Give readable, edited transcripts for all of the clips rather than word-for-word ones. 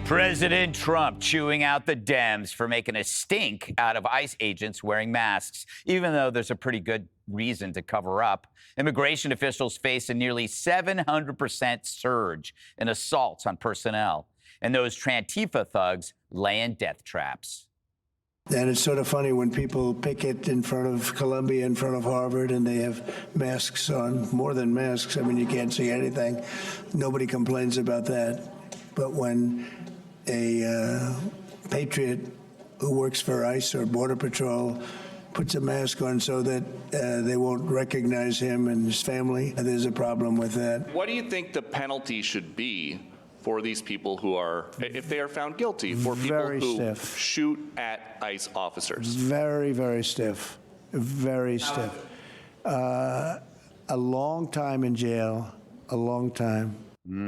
President Trump chewing out the Dems for making a stink out of ICE agents wearing masks, even though there's a pretty good reason to cover up. Immigration officials face a nearly 700% surge in assaults on personnel, and those Antifa thugs laying death traps. And it's sort of funny when people picket in front of Columbia, in front of Harvard, and they have masks on, more than masks. I mean, you can't see anything. Nobody complains about that. But when a patriot who works for ICE or Border Patrol puts a mask on so that they won't recognize him and his family, there's a problem with that. What do you think the penalty should be for these people who are, if they are found guilty, for people who shoot at ICE officers? Very, very stiff. Very stiff. A long time in jail, a long time.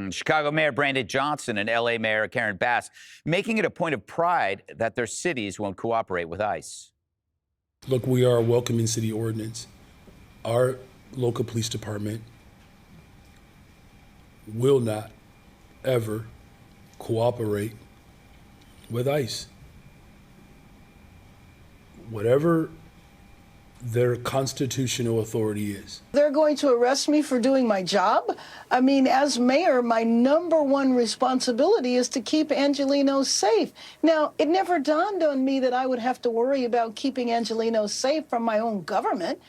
Chicago Mayor Brandon Johnson and L.A. Mayor Karen Bass making it a point of pride that their cities won't cooperate with ICE. Look, we are a welcoming city ordinance. Our local police department will not ever cooperate with ICE. Whatever their constitutional authority is. They're going to arrest me for doing my job? I mean, as mayor, my number one responsibility is to keep Angelenos safe. Now, it never dawned on me that I would have to worry about keeping Angelenos safe from my own government.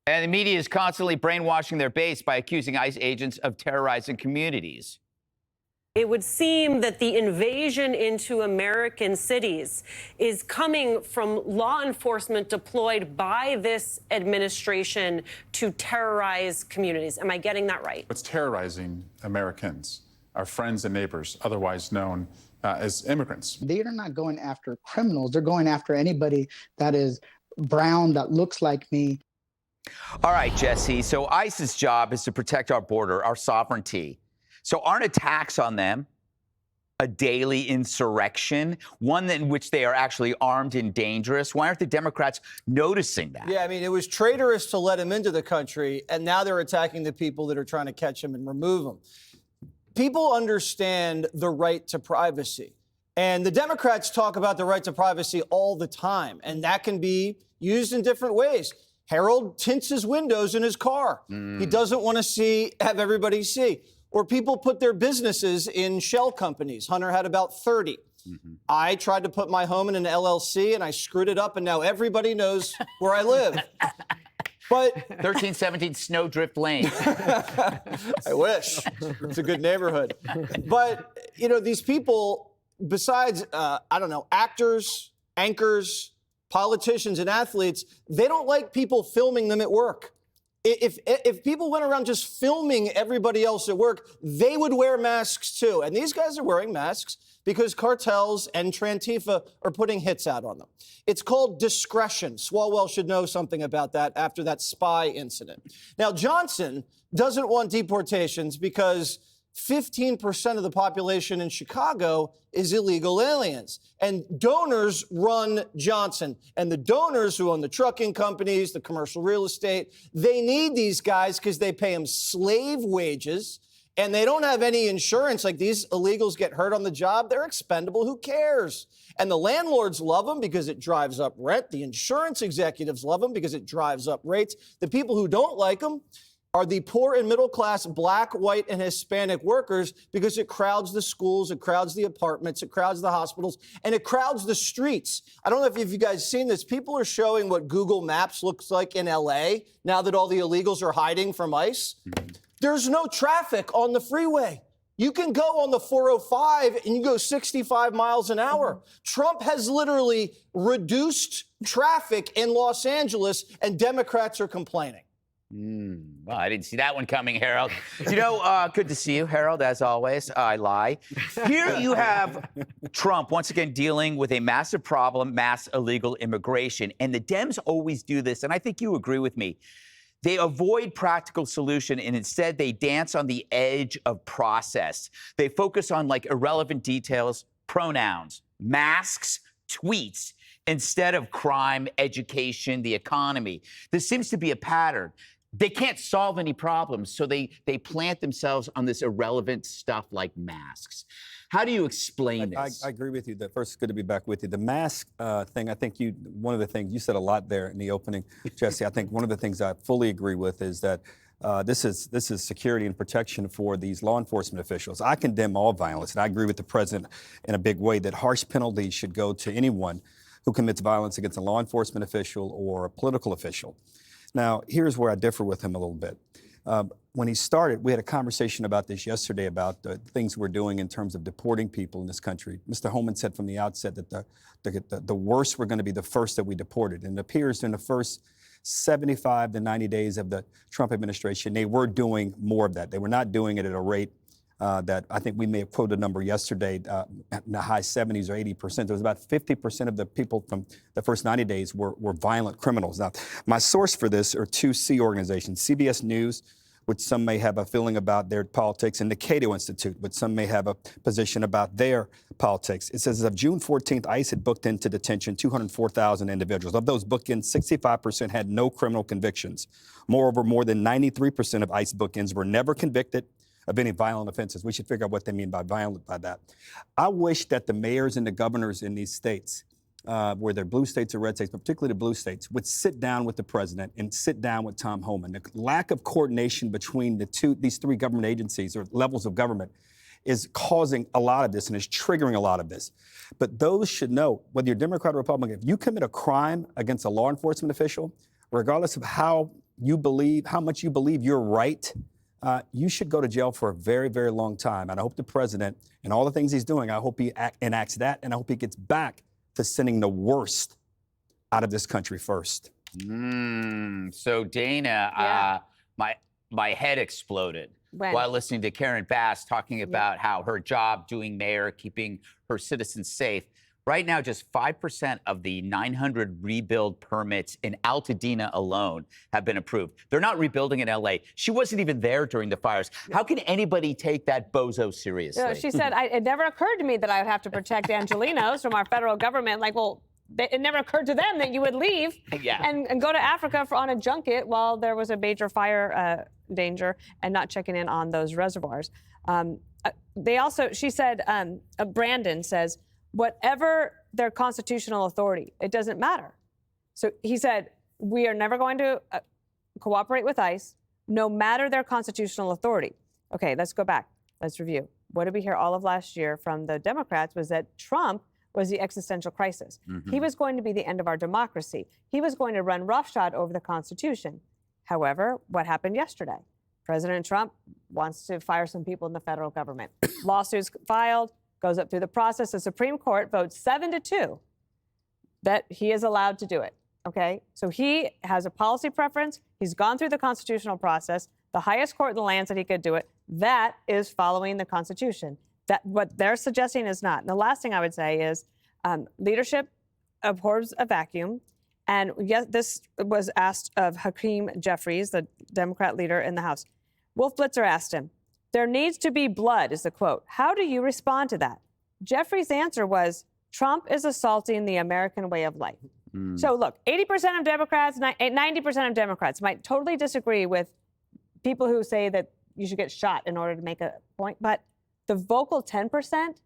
And the media is constantly brainwashing their base by accusing ICE agents of terrorizing communities. It would seem that the invasion into American cities is coming from law enforcement deployed by this administration to terrorize communities. Am I getting that right? It's terrorizing Americans, our friends and neighbors, otherwise known as immigrants. They are not going after criminals. They're going after anybody that is brown, that looks like me. All right, Jesse. So ICE's job is to protect our border, our sovereignty. So aren't attacks on them a daily insurrection, one in which they are actually armed and dangerous? Why aren't the Democrats noticing that? Yeah, I mean, it was traitorous to let him into the country, and now they're attacking the people that are trying to catch him and remove him. People understand the right to privacy, and the Democrats talk about the right to privacy all the time, and that can be used in different ways. Harold tints his windows in his car. He doesn't want to have everybody see. Or people put their businesses in shell companies. Hunter had about 30. I tried to put my home in an LLC, and I screwed it up, and now everybody knows where I live. But 1317 Snowdrift Lane. I wish. It's a good neighborhood. But, you know, these people, besides, actors, anchors, politicians, and athletes, they don't like people filming them at work. If people went around just filming everybody else at work, they would wear masks too. And these guys are wearing masks because cartels and Antifa are putting hits out on them. It's called discretion. Swalwell should know something about that after that spy incident. Now, Johnson doesn't want deportations because 15% of the population in Chicago is illegal aliens. And donors run Johnson. And the donors who own the trucking companies, the commercial real estate, they need these guys because they pay them slave wages and they don't have any insurance. Like, these illegals get hurt on the job, they're expendable. Who cares? And the landlords love them because it drives up rent. The insurance executives love them because it drives up rates. The people who don't like them are the poor and middle class Black, white, and Hispanic workers because it crowds the schools, it crowds the apartments, it crowds the hospitals, and it crowds the streets. I don't know if you guys seen this. People are showing what Google Maps looks like in L.A. now that all the illegals are hiding from ICE. There's no traffic on the freeway. You can go on the 405 and you go 65 miles an hour. Trump has literally reduced traffic in Los Angeles, and Democrats are complaining. Well, I didn't see that one coming, Harold. You know, good to see you, Harold, as always. I lie. Here you have Trump once again dealing with a massive problem, mass illegal immigration. And the Dems always do this, and I think you agree with me. They avoid practical solution, and instead they dance on the edge of process. They focus on, like, irrelevant details, pronouns, masks, tweets, instead of crime, education, the economy. This seems to be a pattern. they can't solve any problems, so they plant themselves on this irrelevant stuff like masks. How do you explain this? I agree with you. First, it's good to be back with you. The mask thing, I think one of the things, you said a lot there in the opening, Jesse. I think one of the things I fully agree with is that this is security and protection for these law enforcement officials. I condemn all violence, and I agree with the president in a big way that harsh penalties should go to anyone who commits violence against a law enforcement official or a political official. Now, here's where I differ with him a little bit. When he started, we had a conversation about this yesterday about the things we're doing in terms of deporting people in this country. Mr. Holman said from the outset that the worst were going to be the first that we deported. And it appears in the first 75 to 90 days of the Trump administration, they were doing more of that. They were not doing it at a rate that I think we may have quoted a number yesterday in the high 70s or 80%. There was about 50% of the people from the first 90 days were violent criminals. Now, my source for this are two C organizations, CBS News, which some may have a feeling about their politics, and the Cato Institute, which some may have a position about their politics. It says as of June 14th, ICE had booked into detention 204,000 individuals. Of those bookings, 65% had no criminal convictions. Moreover, more than 93% of ICE bookings were never convicted of any violent offenses. We should figure out what they mean by violent by that. I wish that the mayors and the governors in these states, where they're blue states or red states, but particularly the blue states, would sit down with the president and sit down with Tom Homan. The lack of coordination between these three government agencies or levels of government is causing a lot of this and is triggering a lot of this. But those should know, whether you're Democrat or Republican, if you commit a crime against a law enforcement official, regardless of how much you believe you're right, you should go to jail for a very, very long time. And I hope the president and all the things he's doing, I hope he enacts that, and I hope he gets back to sending the worst out of this country first. So Dana, my head exploded while listening to Karen Bass talking about how her job doing mayor, keeping her citizens safe. Right now, just 5% of the 900 rebuild permits in Altadena alone have been approved. They're not rebuilding in L.A. She wasn't even there during the fires. How can anybody take that bozo seriously? So she said, it never occurred to me that I would have to protect Angelenos from our federal government. Like, well, it never occurred to them that you would leave and go to Africa on a junket while there was a major fire danger and not checking in on those reservoirs. She said, Brandon says, whatever their constitutional authority, it doesn't matter. So he said, we are never going to cooperate with ICE, no matter their constitutional authority. Okay, let's go back. Let's review. What did we hear all of last year from the Democrats was that Trump was the existential crisis. He was going to be the end of our democracy. He was going to run roughshod over the Constitution. However, what happened yesterday? President Trump wants to fire some people in the federal government. Lawsuits filed. Goes up through the process. The Supreme Court votes 7-2 that he is allowed to do it, okay? So he has a policy preference. He's gone through the constitutional process. The highest court in the land said he could do it. That is following the Constitution. That what they're suggesting is not. And the last thing I would say is leadership abhors a vacuum. And yes, this was asked of Hakeem Jeffries, the Democrat leader in the House. Wolf Blitzer asked him, there needs to be blood, is the quote. How do you respond to that? Jeffrey's answer was, Trump is assaulting the American way of life. So look, 80% of Democrats, 90% of Democrats might totally disagree with people who say that you should get shot in order to make a point. But the vocal 10%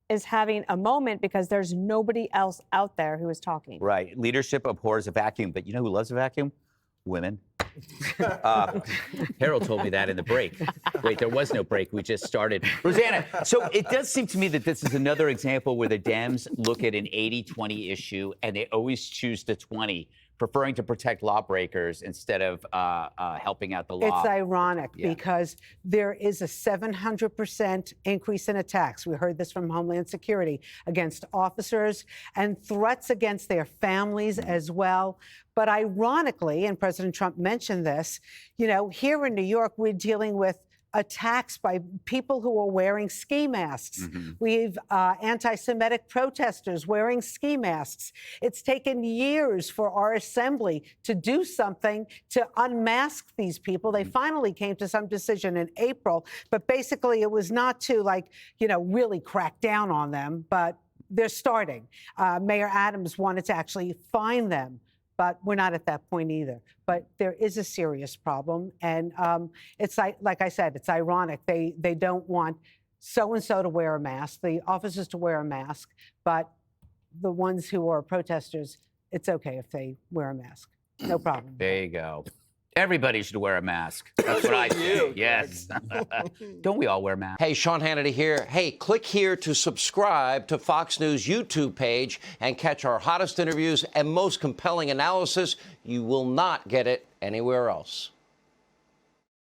is having a moment because there's nobody else out there who is talking. Right. Leadership abhors a vacuum. But you know who loves a vacuum? Women. Harold told me that in the break. Wait, there was no break. We just started. Rosanna, so it does seem to me that this is another example where the Dems look at an 80-20 issue and they always choose the 20, preferring to protect lawbreakers instead of helping out the law. It's ironic because there is a 700% increase in attacks. We heard this from Homeland Security against officers and threats against their families as well. But ironically, and President Trump mentioned this, you know, here in New York, we're dealing with attacks by people who are wearing ski masks. We've anti-Semitic protesters wearing ski masks. It's taken years for our assembly to do something to unmask these people. They finally came to some decision in April, but basically it was not to, like, you know, really crack down on them, but they're starting. Mayor Adams wanted to actually fine them but we're not at that point either. But there is a serious problem, and it's like I said, it's ironic. They don't want so-and-so to wear a mask, the officers to wear a mask, but the ones who are protesters, it's okay if they wear a mask. No problem. There you go. Everybody should wear a mask. That's what I say. Yes. Don't we all wear masks? Hey, Sean Hannity here. Hey, click here to subscribe to Fox News YouTube page and catch our hottest interviews and most compelling analysis. You will not get it anywhere else.